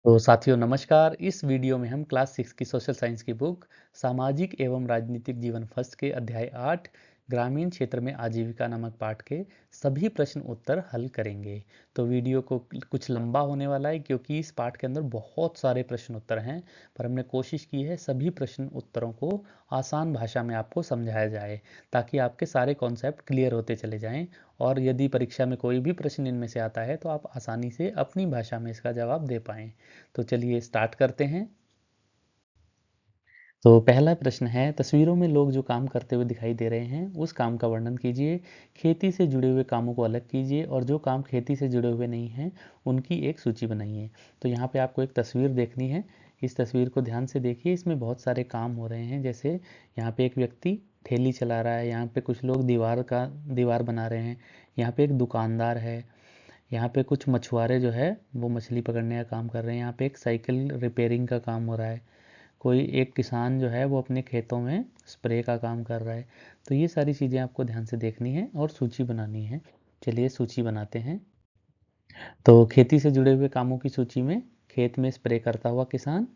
तो साथियों नमस्कार। इस वीडियो में हम क्लास 6 की सोशल साइंस की बुक सामाजिक एवं राजनीतिक जीवन फर्स्ट के अध्याय 8 ग्रामीण क्षेत्र में आजीविका नामक पाठ के सभी प्रश्न उत्तर हल करेंगे। तो वीडियो को कुछ लंबा होने वाला है क्योंकि इस पाठ के अंदर बहुत सारे प्रश्न उत्तर हैं, पर हमने कोशिश की है सभी प्रश्न उत्तरों को आसान भाषा में आपको समझाया जाए ताकि आपके सारे कॉन्सेप्ट क्लियर होते चले जाएं। और यदि परीक्षा में कोई भी प्रश्न इनमें से आता है तो आप आसानी से अपनी भाषा में इसका जवाब दे पाएं। तो चलिए स्टार्ट करते हैं। तो पहला प्रश्न है, तस्वीरों में लोग जो काम करते हुए दिखाई दे रहे हैं उस काम का वर्णन कीजिए। खेती से जुड़े हुए कामों को अलग कीजिए और जो काम खेती से जुड़े हुए नहीं हैं उनकी एक सूची बनाइए। तो यहाँ पे आपको एक तस्वीर देखनी है। इस तस्वीर को ध्यान से देखिए, इसमें बहुत सारे काम हो रहे हैं। जैसे यहाँ पे एक व्यक्ति ठेली चला रहा है, यहाँ पे कुछ लोग दीवार बना रहे हैं, यहाँ पे एक दुकानदार है, यहाँ पे कुछ मछुआरे जो है वो मछली पकड़ने का काम कर रहे हैं, यहाँ पे एक साइकिल रिपेयरिंग का काम हो रहा है, कोई एक किसान जो है वो अपने खेतों में स्प्रे का काम कर रहा है। तो ये सारी चीज़ें आपको ध्यान से देखनी है और सूची बनानी है। चलिए सूची बनाते हैं। तो खेती से जुड़े हुए कामों की सूची में खेत में स्प्रे करता हुआ किसान,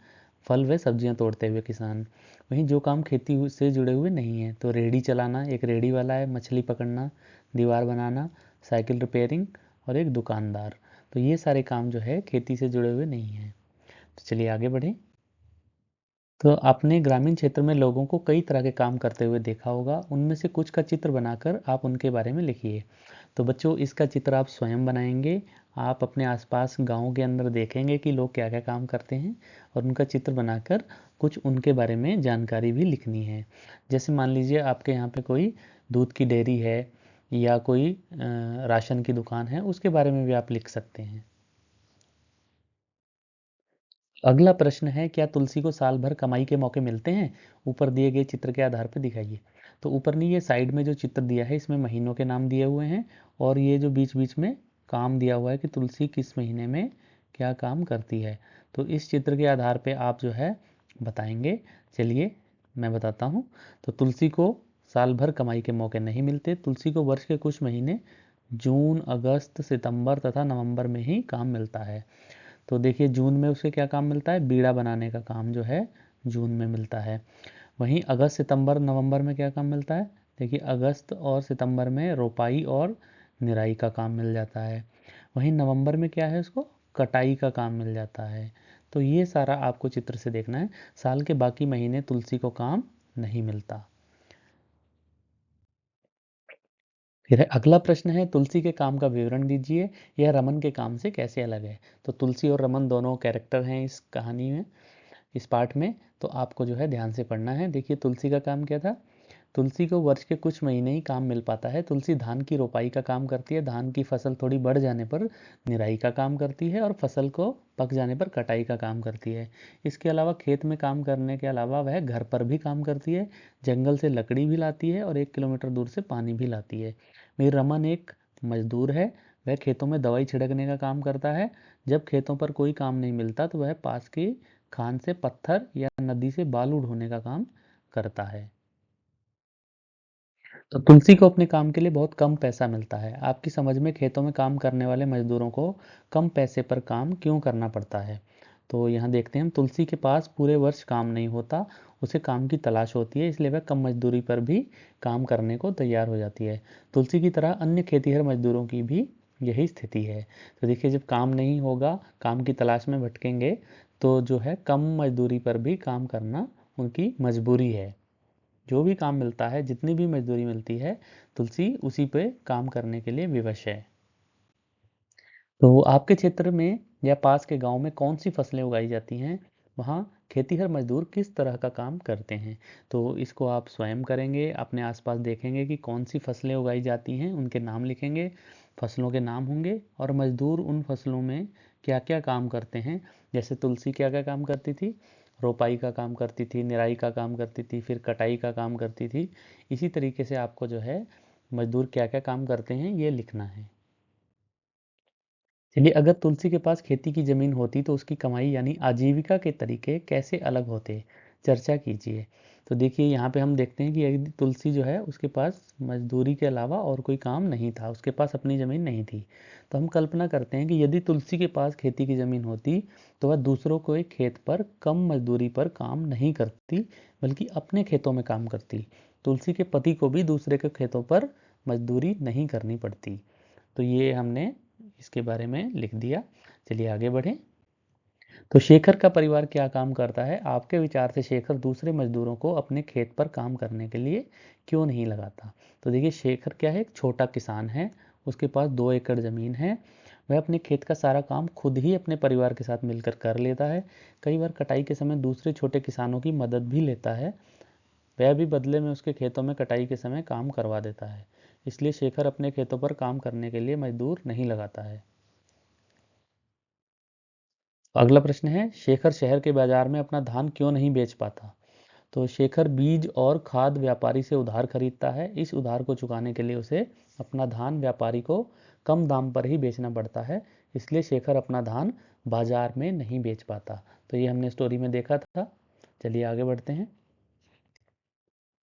फल व सब्जियां तोड़ते हुए किसान। वहीं जो काम खेती से जुड़े हुए नहीं है तो रेहड़ी चलाना, एक रेहड़ी वाला है, मछली पकड़ना, दीवार बनाना, साइकिल रिपेयरिंग और एक दुकानदार। तो ये सारे काम जो है खेती से जुड़े हुए नहीं हैं। तो चलिए आगे बढ़ें। तो आपने ग्रामीण क्षेत्र में लोगों को कई तरह के काम करते हुए देखा होगा, उनमें से कुछ का चित्र बनाकर आप उनके बारे में लिखिए। तो बच्चों इसका चित्र आप स्वयं बनाएंगे। आप अपने आसपास गांव के अंदर देखेंगे कि लोग क्या क्या काम करते हैं और उनका चित्र बनाकर कुछ उनके बारे में जानकारी भी लिखनी है। जैसे मान लीजिए आपके यहाँ पे कोई दूध की डेयरी है या कोई राशन की दुकान है, उसके बारे में भी आप लिख सकते हैं। अगला प्रश्न है, क्या तुलसी को साल भर कमाई के मौके मिलते हैं? ऊपर दिए गए चित्र के आधार पर दिखाइए। तो ऊपर नहीं, ये साइड में जो चित्र दिया है इसमें महीनों के नाम दिए हुए हैं और ये जो बीच बीच में काम दिया हुआ है कि तुलसी किस महीने में क्या काम करती है। तो इस चित्र के आधार पे आप जो है बताएंगे। चलिए मैं बताता हूँ। तो तुलसी को साल भर कमाई के मौके नहीं मिलते। तुलसी को वर्ष के कुछ महीने जून, अगस्त, सितंबर तथा नवंबर में ही काम मिलता है। तो देखिए जून में उसे क्या काम मिलता है, बीड़ा बनाने का काम जो है जून में मिलता है। वहीं अगस्त, सितंबर, नवंबर में क्या काम मिलता है, देखिए अगस्त और सितंबर में रोपाई और निराई का काम मिल जाता है। वहीं नवंबर में क्या है, उसको कटाई का काम मिल जाता है। तो ये सारा आपको चित्र से देखना है। साल के बाकी महीने तुलसी को काम नहीं मिलता। फिर अगला प्रश्न है, तुलसी के काम का विवरण दीजिए, यह रमन के काम से कैसे अलग है। तो तुलसी और रमन दोनों कैरेक्टर हैं इस कहानी में, इस पाठ में। तो आपको जो है ध्यान से पढ़ना है। देखिए तुलसी का काम क्या था, तुलसी को वर्ष के कुछ महीने ही काम मिल पाता है। तुलसी धान की रोपाई का काम करती है, धान की फसल थोड़ी बढ़ जाने पर निराई का काम करती है और फसल को पक जाने पर कटाई का काम करती है। इसके अलावा खेत में काम करने के अलावा वह घर पर भी काम करती है, जंगल से लकड़ी भी लाती है और 1 किलोमीटर दूर से पानी भी लाती है। मेरी रमन एक मजदूर है, वह खेतों में दवाई छिड़कने का काम करता है। जब खेतों पर कोई काम नहीं मिलता तो वह पास की खान से पत्थर या नदी से बालू ढोने का काम करता है। तो तुलसी को अपने काम के लिए बहुत कम पैसा मिलता है। आपकी समझ में खेतों में काम करने वाले मजदूरों को कम पैसे पर काम क्यों करना पड़ता है? तो यहाँ देखते हैं हम, तुलसी के पास पूरे वर्ष काम नहीं होता, उसे काम की तलाश होती है, इसलिए वह कम मजदूरी पर भी काम करने को तैयार हो जाती है। तुलसी की तरह अन्य खेतीहर मजदूरों की भी यही स्थिति है। तो देखिए जब काम नहीं होगा, काम की तलाश में भटकेंगे, तो जो है कम मजदूरी पर भी काम करना उनकी मजबूरी है। जो भी काम मिलता है, जितनी भी मजदूरी मिलती है, तुलसी उसी पे काम करने के लिए विवश है। तो आपके क्षेत्र में या पास के गांव में कौन सी फसलें उगाई जाती हैं, वहाँ खेतीहर मजदूर किस तरह का काम करते हैं? तो इसको आप स्वयं करेंगे, अपने आसपास देखेंगे कि कौन सी फसलें उगाई जाती हैं, उनके नाम लिखेंगे, फसलों के नाम होंगे और मजदूर उन फसलों में क्या क्या काम करते हैं। जैसे तुलसी क्या क्या काम करती थी, रोपाई का काम करती थी, निराई का काम करती थी, फिर कटाई का काम करती थी। इसी तरीके से आपको जो है मजदूर क्या क्या काम करते हैं ये लिखना है। चलिए, अगर तुलसी के पास खेती की ज़मीन होती तो उसकी कमाई यानी आजीविका के तरीके कैसे अलग होते? चर्चा कीजिए। तो देखिए यहाँ पे हम देखते हैं कि यदि तुलसी जो है उसके पास मजदूरी के अलावा और कोई काम नहीं था, उसके पास अपनी ज़मीन नहीं थी। तो हम कल्पना करते हैं कि यदि तुलसी के पास खेती की ज़मीन होती तो वह दूसरों को एक खेत पर कम मजदूरी पर काम नहीं करती, बल्कि अपने खेतों में काम करती। तुलसी के पति को भी दूसरे के खेतों पर मजदूरी नहीं करनी पड़ती। तो ये हमने इसके बारे में लिख दिया। चलिए आगे बढ़ें। तो शेखर का परिवार क्या काम करता है? आपके विचार से शेखर दूसरे मजदूरों को अपने खेत पर काम करने के लिए क्यों नहीं लगाता? तो देखिए शेखर क्या है, एक छोटा किसान है, उसके पास 2 एकड़ ज़मीन है। वह अपने खेत का सारा काम खुद ही अपने परिवार के साथ मिलकर कर लेता है। कई बार कटाई के समय दूसरे छोटे किसानों की मदद भी लेता है। वह भी बदले में उसके खेतों में कटाई के समय काम करवा देता है। इसलिए शेखर अपने खेतों पर काम करने के लिए मजदूर नहीं लगाता है। अगला प्रश्न है, शेखर शहर के बाजार में अपना धान क्यों नहीं बेच पाता? तो शेखर बीज और खाद व्यापारी से उधार खरीदता है। इस उधार को चुकाने के लिए उसे अपना धान व्यापारी को कम दाम पर ही बेचना पड़ता है। इसलिए शेखर अपना धान बाजार में नहीं बेच पाता। तो ये हमने स्टोरी में देखा था। चलिए आगे बढ़ते हैं।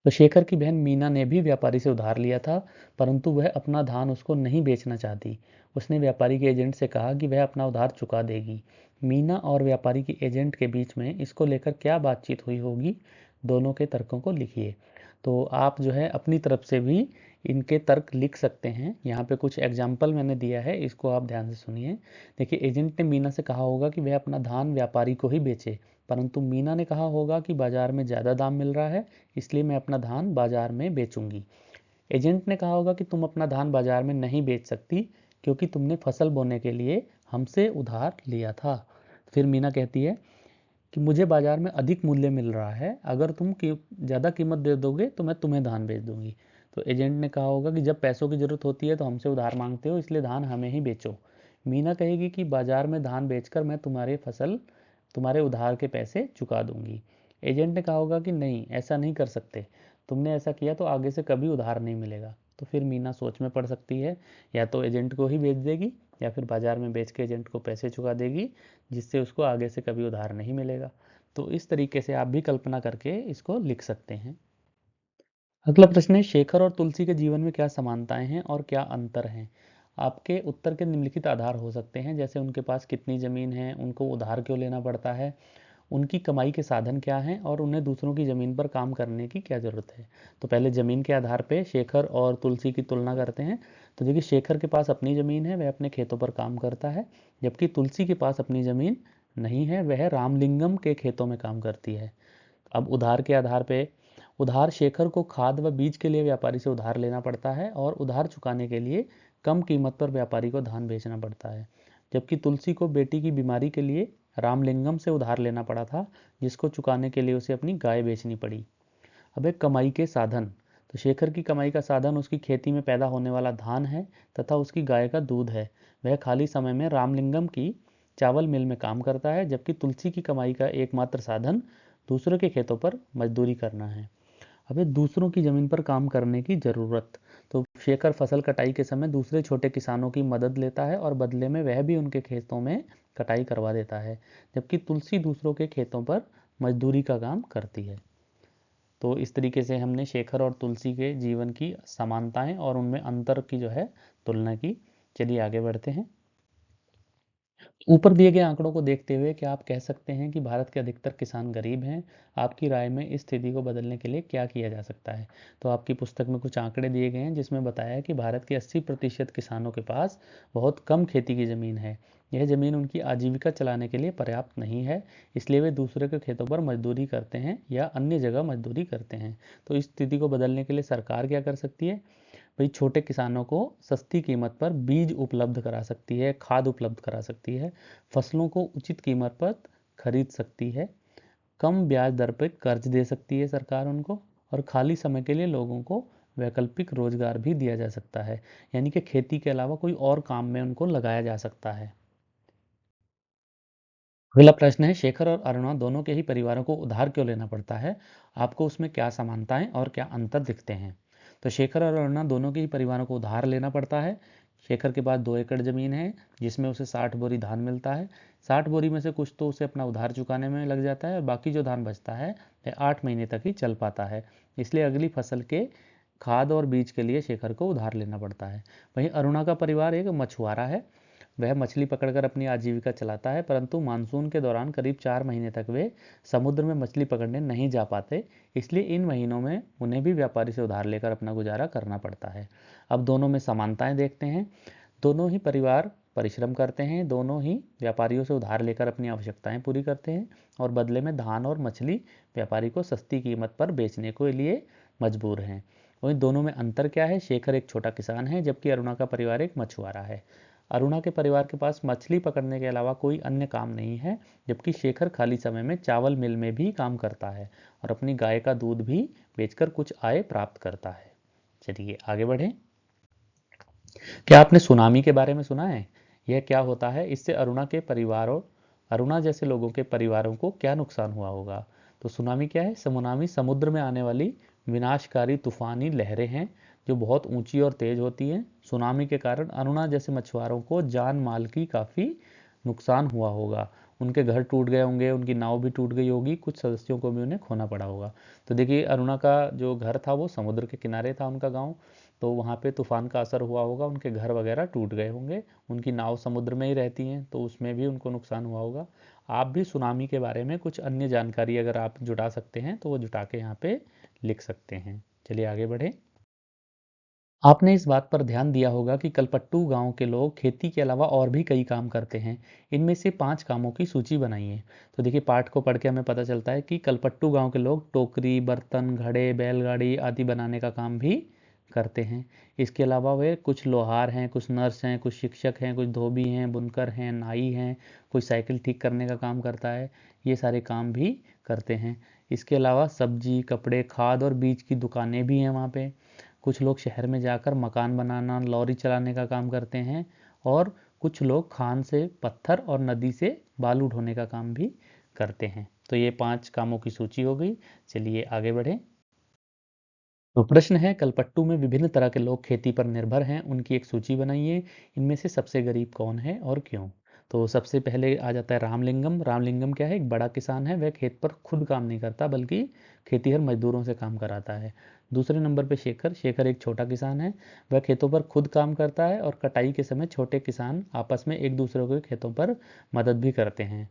तो शेखर की बहन मीना ने भी व्यापारी से उधार लिया था, परंतु वह अपना धान उसको नहीं बेचना चाहती। उसने व्यापारी के एजेंट से कहा कि वह अपना उधार चुका देगी। मीना और व्यापारी के एजेंट के बीच में इसको लेकर क्या बातचीत हुई होगी, दोनों के तर्कों को लिखिए। तो आप जो है अपनी तरफ से भी इनके तर्क लिख सकते हैं। यहाँ पे कुछ एग्जाम्पल मैंने दिया है, इसको आप ध्यान से सुनिए। देखिए एजेंट ने मीना से कहा होगा कि वह अपना धान व्यापारी को ही बेचे, परंतु मीना ने कहा होगा कि बाजार में ज़्यादा दाम मिल रहा है, इसलिए मैं अपना धान बाजार में बेचूंगी। एजेंट ने कहा होगा कि तुम अपना धान बाजार में नहीं बेच सकती, क्योंकि तुमने फसल बोने के लिए हमसे उधार लिया था। फिर मीना कहती है कि मुझे बाजार में अधिक मूल्य मिल रहा है, अगर तुम ज़्यादा कीमत दे दोगे तो मैं तुम्हें धान बेच दूंगी। तो एजेंट ने कहा होगा कि जब पैसों की ज़रूरत होती है तो हमसे उधार मांगते हो, इसलिए धान हमें ही बेचो। मीना कहेगी कि बाजार में धान बेचकर मैं तुम्हारे उधार के पैसे चुका दूंगी। एजेंट ने कहा होगा कि नहीं, ऐसा नहीं कर सकते, तुमने ऐसा किया तो आगे से कभी उधार नहीं मिलेगा। तो फिर मीना सोच में पड़ सकती है, या तो एजेंट को ही बेच देगी या फिर बाजार में बेच के एजेंट को पैसे चुका देगी, जिससे उसको आगे से कभी उधार नहीं मिलेगा। तो इस तरीके से आप भी कल्पना करके इसको लिख सकते हैं। अगला प्रश्न है, शेखर और तुलसी के जीवन में क्या समानताएं हैं और क्या अंतर हैं? आपके उत्तर के निम्नलिखित आधार हो सकते हैं, जैसे उनके पास कितनी ज़मीन है, उनको उधार क्यों लेना पड़ता है, उनकी कमाई के साधन क्या हैं और उन्हें दूसरों की ज़मीन पर काम करने की क्या ज़रूरत है। तो पहले ज़मीन के आधार पे शेखर और तुलसी की तुलना करते हैं। तो देखिए शेखर के पास अपनी ज़मीन है, वह अपने खेतों पर काम करता है, जबकि तुलसी के पास अपनी ज़मीन नहीं है, वह रामलिंगम के खेतों में काम करती है। अब उधार के आधार पे, उधार शेखर को खाद व बीज के लिए व्यापारी से उधार लेना पड़ता है और उधार चुकाने के लिए कम कीमत पर व्यापारी को धान बेचना पड़ता है। जबकि तुलसी को बेटी की बीमारी के लिए रामलिंगम से उधार लेना पड़ा था, जिसको चुकाने के लिए उसे अपनी गाय बेचनी पड़ी। अब एक कमाई के साधन, तो शेखर की कमाई का साधन उसकी खेती में पैदा होने वाला धान है तथा उसकी गाय का दूध है। वह खाली समय में रामलिंगम की चावल मिल में काम करता है, जबकि तुलसी की कमाई का एकमात्र साधन दूसरों के खेतों पर मजदूरी करना है। हमें दूसरों की ज़मीन पर काम करने की ज़रूरत, तो शेखर फसल कटाई के समय दूसरे छोटे किसानों की मदद लेता है और बदले में वह भी उनके खेतों में कटाई करवा देता है, जबकि तुलसी दूसरों के खेतों पर मजदूरी का काम करती है। तो इस तरीके से हमने शेखर और तुलसी के जीवन की समानताएं और उनमें अंतर की जो है तुलना की। चलिए आगे बढ़ते हैं। ऊपर दिए गए आंकड़ों को देखते हुए क्या आप कह सकते हैं कि भारत के अधिकतर किसान गरीब हैं? आपकी राय में इस स्थिति को बदलने के लिए क्या किया जा सकता है? तो आपकी पुस्तक में कुछ आंकड़े दिए गए हैं, जिसमें बताया है कि भारत के 80% किसानों के पास बहुत कम खेती की ज़मीन है। यह ज़मीन उनकी आजीविका चलाने के लिए पर्याप्त नहीं है, इसलिए वे दूसरे के खेतों पर मजदूरी करते हैं या अन्य जगह मजदूरी करते हैं। तो इस स्थिति को बदलने के लिए सरकार क्या कर सकती है? भाई छोटे किसानों को सस्ती कीमत पर बीज उपलब्ध करा सकती है, खाद उपलब्ध करा सकती है, फसलों को उचित कीमत पर खरीद सकती है, कम ब्याज दर पर कर्ज दे सकती है सरकार उनको, और खाली समय के लिए लोगों को वैकल्पिक रोजगार भी दिया जा सकता है, यानी कि खेती के अलावा कोई और काम में उनको लगाया जा सकता है। अगला प्रश्न है, शेखर और अरुणा दोनों के ही परिवारों को उधार क्यों लेना पड़ता है? आपको उसमें क्या समानताएं और क्या अंतर दिखते हैं? तो शेखर और अरुणा दोनों के ही परिवारों को उधार लेना पड़ता है, शेखर के पास 2 एकड़ ज़मीन है जिसमें उसे 60 बोरी धान मिलता है। 60 बोरी में से कुछ तो उसे अपना उधार चुकाने में लग जाता है और बाकी जो धान बचता है वह 8 महीने तक ही चल पाता है। इसलिए अगली फसल के खाद और बीज के लिए शेखर को उधार लेना पड़ता है। वहीं अरुणा का परिवार एक मछुआरा है। वह मछली पकड़कर अपनी आजीविका चलाता है, परंतु मानसून के दौरान करीब 4 महीने तक वे समुद्र में मछली पकड़ने नहीं जा पाते। इसलिए इन महीनों में उन्हें भी व्यापारी से उधार लेकर अपना गुजारा करना पड़ता है। अब दोनों में समानताएं देखते हैं। दोनों ही परिवार परिश्रम करते हैं, दोनों ही व्यापारियों से उधार लेकर अपनी आवश्यकताएं पूरी करते हैं और बदले में धान और मछली व्यापारी को सस्ती कीमत पर बेचने के लिए मजबूर हैं। वहीं दोनों में अंतर क्या है? शेखर एक छोटा किसान है जबकि अरुणा का परिवार एक मछुआरा है। अरुणा के परिवार के पास मछली पकड़ने के अलावा कोई अन्य काम नहीं है, जबकि शेखर खाली समय में चावल मिल में भी काम करता है और अपनी गाय का दूध भी बेचकर कुछ आय प्राप्त करता है। चलिए आगे बढ़ें। क्या आपने सुनामी के बारे में सुना है? यह क्या होता है? इससे अरुणा के परिवारों अरुणा जैसे लोगों के परिवारों को क्या नुकसान हुआ होगा? तो सुनामी क्या है? सुनामी समुद्र में आने वाली विनाशकारी तूफानी लहरें हैं जो बहुत ऊंची और तेज होती हैं। सुनामी के कारण अरुणा जैसे मछुआरों को जान माल की काफ़ी नुकसान हुआ होगा। उनके घर टूट गए होंगे, उनकी नाव भी टूट गई होगी, कुछ सदस्यों को भी उन्हें खोना पड़ा होगा। तो देखिए, अरुणा का जो घर था वो समुद्र के किनारे था, उनका गांव। तो वहाँ पे तूफान का असर हुआ होगा, उनके घर वगैरह टूट गए होंगे। उनकी नाव समुद्र में ही रहती हैं तो उसमें भी उनको नुकसान हुआ होगा। आप भी सुनामी के बारे में कुछ अन्य जानकारी अगर आप जुटा सकते हैं तो वो जुटा के यहाँ पे लिख सकते हैं। चलिए आगे बढ़ें। आपने इस बात पर ध्यान दिया होगा कि कलपट्टू गांव के लोग खेती के अलावा और भी कई काम करते हैं। इनमें से 5 कामों की सूची बनाइए। तो देखिए, पाठ को पढ़ के हमें पता चलता है कि कलपट्टू गांव के लोग टोकरी, बर्तन, घड़े, बैलगाड़ी आदि बनाने का काम भी करते हैं। इसके अलावा वे कुछ लोहार हैं, कुछ नर्स हैं, कुछ शिक्षक हैं, कुछ धोबी हैं, बुनकर हैं, नाई हैं, कोई साइकिल ठीक करने का काम करता है। ये सारे काम भी करते हैं। इसके अलावा सब्जी, कपड़े, खाद और बीज की दुकानें भी हैं वहाँ पे। कुछ लोग शहर में जाकर मकान बनाना, लॉरी चलाने का काम करते हैं और कुछ लोग खान से पत्थर और नदी से बालू ढोने का काम भी करते हैं। तो ये 5 कामों की सूची हो गई। चलिए आगे बढ़ें। तो प्रश्न है, कलपट्टू में विभिन्न तरह के लोग खेती पर निर्भर हैं, उनकी एक सूची बनाइए। इनमें से सबसे गरीब कौन है और क्यों? तो सबसे पहले आ जाता है रामलिंगम। रामलिंगम क्या है? एक बड़ा किसान है। वह खेत पर खुद काम नहीं करता बल्कि खेतीहर मजदूरों से काम कराता है। दूसरे नंबर पे शेखर। शेखर एक छोटा किसान है। वह खेतों पर खुद काम करता है और कटाई के समय छोटे किसान आपस में एक दूसरे के खेतों पर मदद भी करते हैं।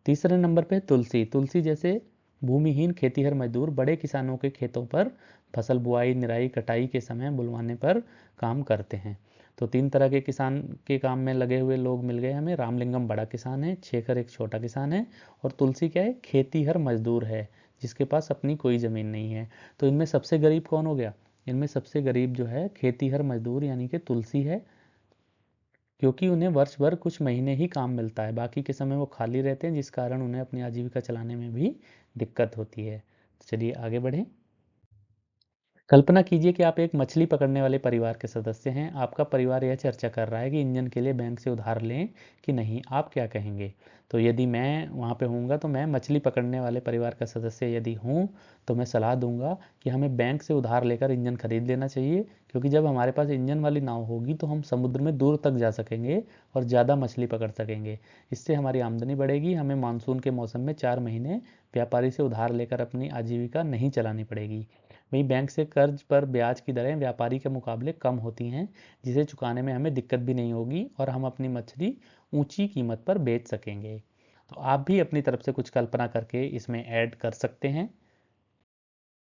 तीसरे नंबर पे तुलसी। तुलसी जैसे भूमिहीन खेतीहर मजदूर बड़े किसानों के खेतों पर फसल बुआई, निराई, कटाई के समय बुलवाने पर काम करते हैं। तो 3 तरह के किसान के काम में लगे हुए लोग मिल गए हमें। रामलिंगम बड़ा किसान है, शेखर एक छोटा किसान है और तुलसी क्या है? खेतीहर मजदूर है जिसके पास अपनी कोई ज़मीन नहीं है। तो इनमें सबसे गरीब कौन हो गया? इनमें सबसे गरीब जो है खेतीहर मजदूर यानी कि तुलसी है, क्योंकि उन्हें वर्ष भर कुछ महीने ही काम मिलता है, बाकी के समय वो खाली रहते हैं जिस कारण उन्हें अपनी आजीविका चलाने में भी दिक्कत होती है। तो चलिए आगे बढ़ें। कल्पना कीजिए कि आप एक मछली पकड़ने वाले परिवार के सदस्य हैं। आपका परिवार यह चर्चा कर रहा है कि इंजन के लिए बैंक से उधार लें कि नहीं। आप क्या कहेंगे? तो यदि मैं वहाँ पे हूँगा तो मैं मछली पकड़ने वाले परिवार का सदस्य यदि हूँ तो मैं सलाह दूंगा कि हमें बैंक से उधार लेकर इंजन खरीद लेना चाहिए, क्योंकि जब हमारे पास इंजन वाली नाव होगी तो हम समुद्र में दूर तक जा सकेंगे और ज़्यादा मछली पकड़ सकेंगे। इससे हमारी आमदनी बढ़ेगी। हमें मानसून के मौसम में 4 महीने व्यापारी से उधार लेकर अपनी आजीविका नहीं चलानी पड़ेगी। वहीं बैंक से कर्ज पर ब्याज की दरें व्यापारी के मुकाबले कम होती हैं, जिसे चुकाने में हमें दिक्कत भी नहीं होगी और हम अपनी मछली ऊंची कीमत पर बेच सकेंगे। तो आप भी अपनी तरफ से कुछ कल्पना करके इसमें ऐड कर सकते हैं।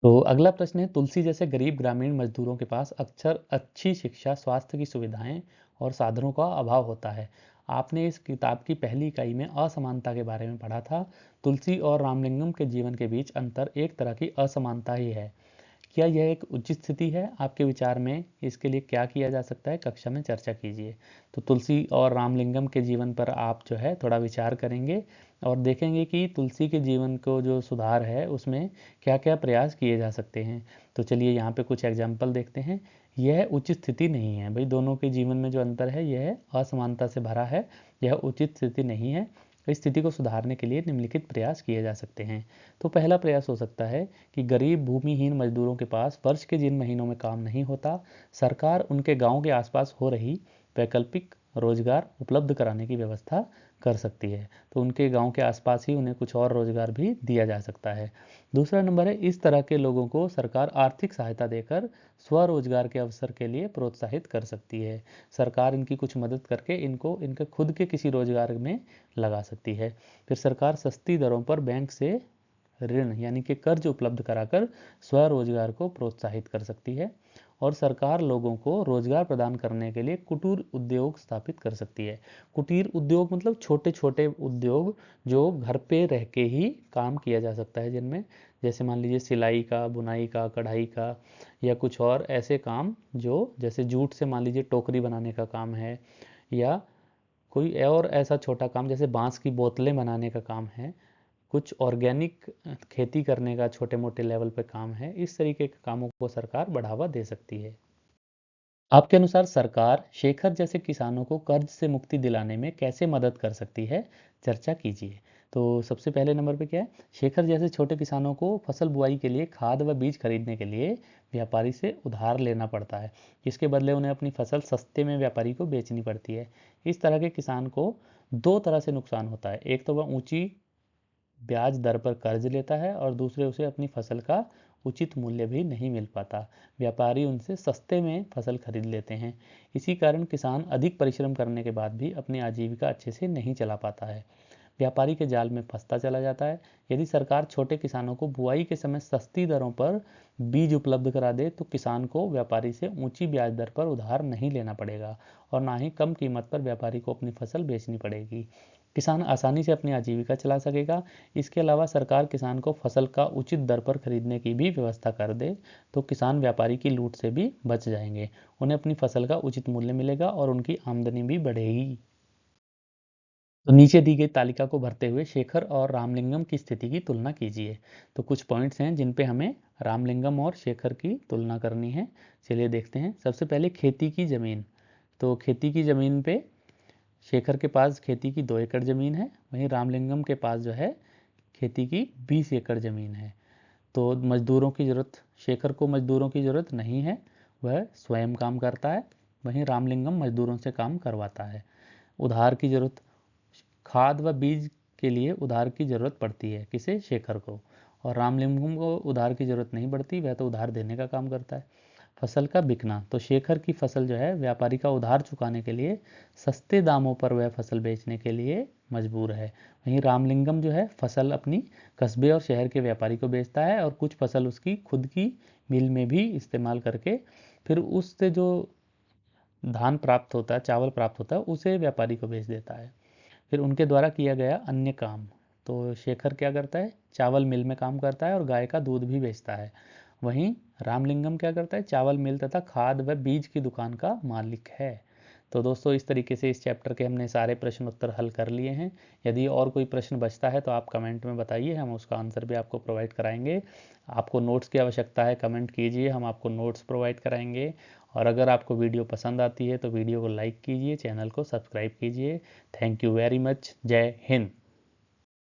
तो अगला प्रश्न है, तुलसी जैसे गरीब ग्रामीण मजदूरों के पास अक्सर अच्छी शिक्षा, स्वास्थ्य की सुविधाएं और साधनों का अभाव होता है। आपने इस किताब की पहली इकाई में असमानता के बारे में पढ़ा था। तुलसी और रामलिंगम के जीवन के बीच अंतर एक तरह की असमानता ही है। क्या यह एक उचित स्थिति है? आपके विचार में इसके लिए क्या किया जा सकता है? कक्षा में चर्चा कीजिए। तो तुलसी और रामलिंगम के जीवन पर आप जो है थोड़ा विचार करेंगे और देखेंगे कि तुलसी के जीवन को जो सुधार है उसमें क्या क्या प्रयास किए जा सकते हैं। तो चलिए यहाँ पे कुछ एग्जाम्पल देखते हैं। यह उचित स्थिति नहीं है भाई, दोनों के जीवन में जो अंतर है यह असमानता से भरा है। यह उचित स्थिति नहीं है। इस स्थिति को सुधारने के लिए निम्नलिखित प्रयास किए जा सकते हैं। तो पहला प्रयास हो सकता है कि गरीब भूमिहीन मजदूरों के पास वर्ष के जिन महीनों में काम नहीं होता, सरकार उनके गांव के आसपास हो रही वैकल्पिक रोजगार उपलब्ध कराने की व्यवस्था कर सकती है। तो उनके गांव के आसपास ही उन्हें कुछ और रोजगार भी दिया जा सकता है। दूसरा नंबर है, इस तरह के लोगों को सरकार आर्थिक सहायता देकर स्वरोजगार के अवसर के लिए प्रोत्साहित कर सकती है। सरकार इनकी कुछ मदद करके इनको इनके खुद के किसी रोजगार में लगा सकती है। फिर सरकार सस्ती दरों पर बैंक से ऋण यानी कि कर्ज उपलब्ध कराकर स्वरोजगार को प्रोत्साहित कर सकती है। और सरकार लोगों को रोजगार प्रदान करने के लिए कुटीर उद्योग स्थापित कर सकती है। कुटीर उद्योग मतलब छोटे छोटे उद्योग जो घर पे रह के ही काम किया जा सकता है, जिनमें जैसे मान लीजिए सिलाई का, बुनाई का, कढ़ाई का, या कुछ और ऐसे काम जो जैसे जूट से मान लीजिए टोकरी बनाने का काम है, या कोई और ऐसा छोटा काम जैसे बांस की बोतलें बनाने का काम है, कुछ ऑर्गेनिक खेती करने का छोटे मोटे लेवल पे काम है। इस तरीके के कामों को सरकार बढ़ावा दे सकती है। आपके अनुसार सरकार शेखर जैसे किसानों को कर्ज से मुक्ति दिलाने में कैसे मदद कर सकती है? चर्चा कीजिए। तो सबसे पहले नंबर पे क्या है, शेखर जैसे छोटे किसानों को फसल बुआई के लिए खाद व बीज खरीदने के लिए व्यापारी से उधार लेना पड़ता है। इसके बदले उन्हें अपनी फसल सस्ते में व्यापारी को बेचनी पड़ती है। इस तरह के किसान को दो तरह से नुकसान होता है। एक तो वह ऊंची ब्याज दर पर कर्ज लेता है और दूसरे उसे अपनी फसल का उचित मूल्य भी नहीं मिल पाता। व्यापारी उनसे सस्ते में फसल खरीद लेते हैं। इसी कारण किसान अधिक परिश्रम करने के बाद भी अपनी आजीविका अच्छे से नहीं चला पाता है, व्यापारी के जाल में फंसता चला जाता है। यदि सरकार छोटे किसानों को बुआई के समय सस्ती दरों पर बीज उपलब्ध करा दे तो किसान को व्यापारी से ऊंची ब्याज दर पर उधार नहीं लेना पड़ेगा और ना ही कम कीमत पर व्यापारी को अपनी फसल बेचनी पड़ेगी। किसान आसानी से अपनी आजीविका चला सकेगा। इसके अलावा सरकार किसान को फसल का उचित दर पर खरीदने की भी व्यवस्था कर दे तो किसान व्यापारी की लूट से भी बच जाएंगे, उन्हें अपनी फसल का उचित मूल्य मिलेगा और उनकी आमदनी भी बढ़ेगी। तो नीचे दी गई तालिका को भरते हुए शेखर और रामलिंगम की स्थिति की तुलना कीजिए। तो कुछ पॉइंट्स हैं जिन पे हमें रामलिंगम और शेखर की तुलना करनी है। चलिए देखते हैं। सबसे पहले खेती की ज़मीन। तो खेती की ज़मीन पे शेखर के पास खेती की 2 एकड़ ज़मीन है, वहीं रामलिंगम के पास जो है खेती की 20 एकड़ ज़मीन है। तो मजदूरों की ज़रूरत, शेखर को मजदूरों की ज़रूरत नहीं है, वह स्वयं काम करता है। वहीं रामलिंगम मजदूरों से काम करवाता है। उधार की ज़रूरत, खाद व बीज के लिए उधार की ज़रूरत पड़ती है किसे? शेखर को। और रामलिंगम को उधार की ज़रूरत नहीं पड़ती, वह तो उधार देने का काम करता है। फसल का बिकना, तो शेखर की फसल जो है व्यापारी का उधार चुकाने के लिए सस्ते दामों पर वह फसल बेचने के लिए मजबूर है। वहीं रामलिंगम जो है फसल अपनी कस्बे और शहर के व्यापारी को बेचता है और कुछ फसल उसकी खुद की मिल में भी इस्तेमाल करके फिर उससे जो धान प्राप्त होता है, चावल प्राप्त होता है, उसे व्यापारी को बेच देता है। फिर उनके द्वारा किया गया अन्य काम, तो शेखर क्या करता है? चावल मिल में काम करता है और गाय का दूध भी बेचता है। वहीं रामलिंगम क्या करता है? चावल मिल तथा खाद व बीज की दुकान का मालिक है। तो दोस्तों इस तरीके से इस चैप्टर के हमने सारे प्रश्न उत्तर हल कर लिए हैं। यदि और कोई प्रश्न बचता है तो आप कमेंट में बताइए, हम उसका आंसर भी आपको प्रोवाइड कराएंगे। आपको नोट्स की आवश्यकता है, कमेंट कीजिए, हम आपको नोट्स प्रोवाइड कराएंगे। और अगर आपको वीडियो पसंद आती है तो वीडियो को लाइक कीजिए, चैनल को सब्सक्राइब कीजिए। Thank you very much. जय हिंद।